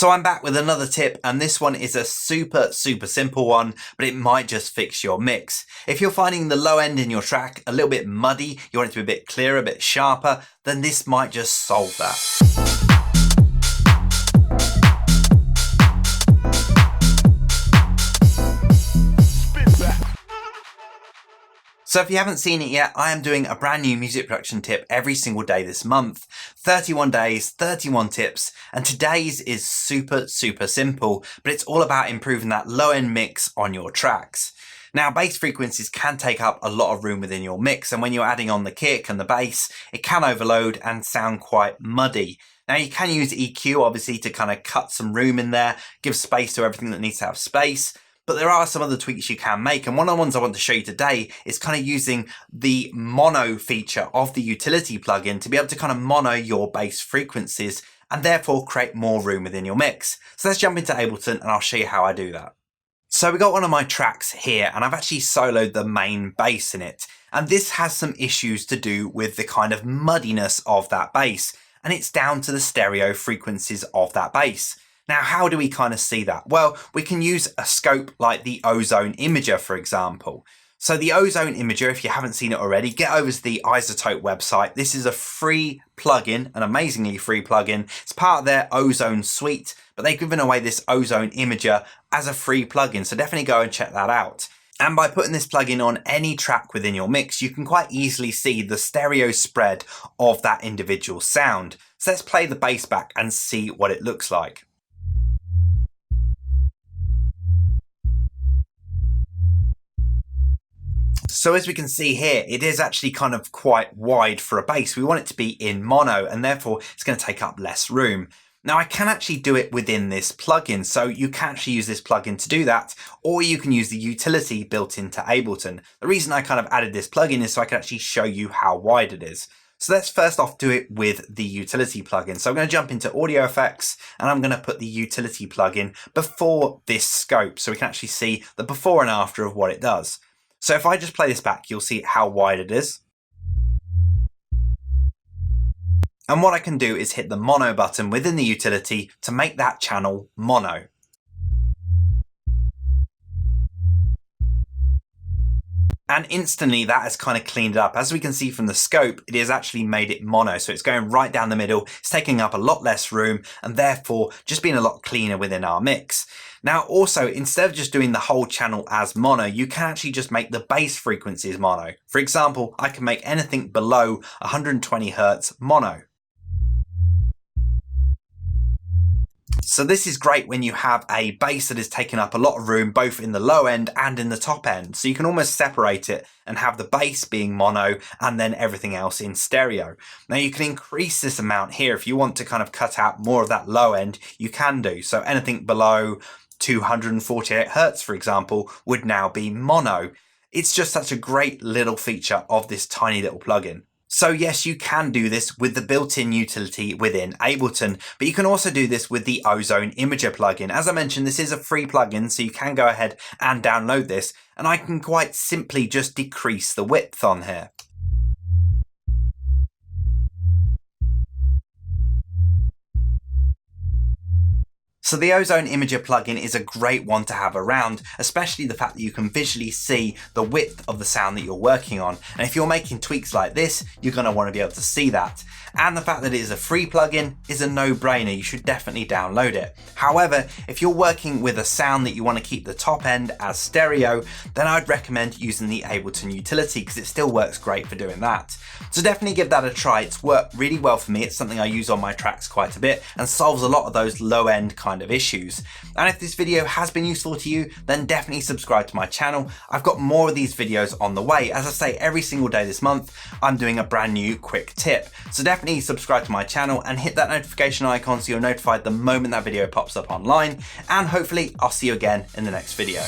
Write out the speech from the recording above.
So I'm back with another tip, and this one is a super simple one, but it might just fix your mix. If you're finding the low end in your track a little bit muddy, you want it to be a bit clearer, a bit sharper, then this might just solve that. So if you haven't seen it yet, I am doing a brand new music production tip every single day this month. 31 days, 31 tips, and today's is super simple, but it's all about improving that low end mix on your tracks. Now, bass frequencies can take up a lot of room within your mix, and when you're adding on the kick and the bass, it can overload and sound quite muddy. Now, you can use EQ obviously to kind of cut some room in there, give space to everything that needs to have space. But there are some other tweaks you can make, and one of the ones I want to show you today is kind of using the mono feature of the utility plugin to be able to kind of mono your bass frequencies and therefore create more room within your mix. So let's jump into Ableton and I'll show you how I do that. So we got one of my tracks here and I've actually soloed the main bass in it. And this has some issues to do with the kind of muddiness of that bass, and it's down to the stereo frequencies of that bass. Now, how do we kind of see that? Well, we can use a scope like the Ozone Imager, for example. So the Ozone Imager, if you haven't seen it already, get over to the iZotope website. This is a free plugin, an amazingly free plugin. It's part of their Ozone suite, but they've given away this Ozone Imager as a free plugin. So definitely go and check that out. And by putting this plugin on any track within your mix, you can quite easily see the stereo spread of that individual sound. So let's play the bass back and see what it looks like. So as we can see here, it is actually kind of quite wide for a bass. We want it to be in mono, and therefore it's going to take up less room. Now, I can actually do it within this plugin, so you can actually use this plugin to do that, or you can use the utility built into Ableton. The reason I kind of added this plugin is so I can actually show you how wide it is. So let's first off do it with the utility plugin. So I'm going to jump into audio effects and I'm going to put the utility plugin before this scope so we can actually see the before and after of what it does. So if I just play this back, you'll see how wide it is. And what I can do is hit the mono button within the utility to make that channel mono. And instantly that has kind of cleaned it up. As we can see from the scope, it has actually made it mono. So it's going right down the middle. It's taking up a lot less room and therefore just being a lot cleaner within our mix. Now also, instead of just doing the whole channel as mono, you can actually just make the bass frequencies mono. For example, I can make anything below 120 Hz mono. So this is great when you have a bass that is taking up a lot of room both in the low end and in the top end. So you can almost separate it and have the bass being mono and then everything else in stereo. Now you can increase this amount here. If you want to kind of cut out more of that low end, you can do. So anything below 248 Hz, for example, would now be mono. It's just such a great little feature of this tiny little plugin. So yes, you can do this with the built-in utility within Ableton, but you can also do this with the Ozone Imager plugin. As I mentioned, this is a free plugin, so you can go ahead and download this, and I can quite simply just decrease the width on here. So the Ozone Imager plugin is a great one to have around, especially the fact that you can visually see the width of the sound that you're working on. And if you're making tweaks like this, you're going to want to be able to see that. And the fact that it is a free plugin is a no-brainer. You should definitely download it. However, if you're working with a sound that you want to keep the top end as stereo, then I'd recommend using the Ableton utility because it still works great for doing that. So definitely give that a try. It's worked really well for me. It's something I use on my tracks quite a bit and solves a lot of those low-end kind of issues. And if this video has been useful to you, then definitely subscribe to my channel. I've got more of these videos on the way. As I say, every single day this month, I'm doing a brand new quick tip. So definitely subscribe to my channel and hit that notification icon so you're notified the moment that video pops up online. And hopefully I'll see you again in the next video.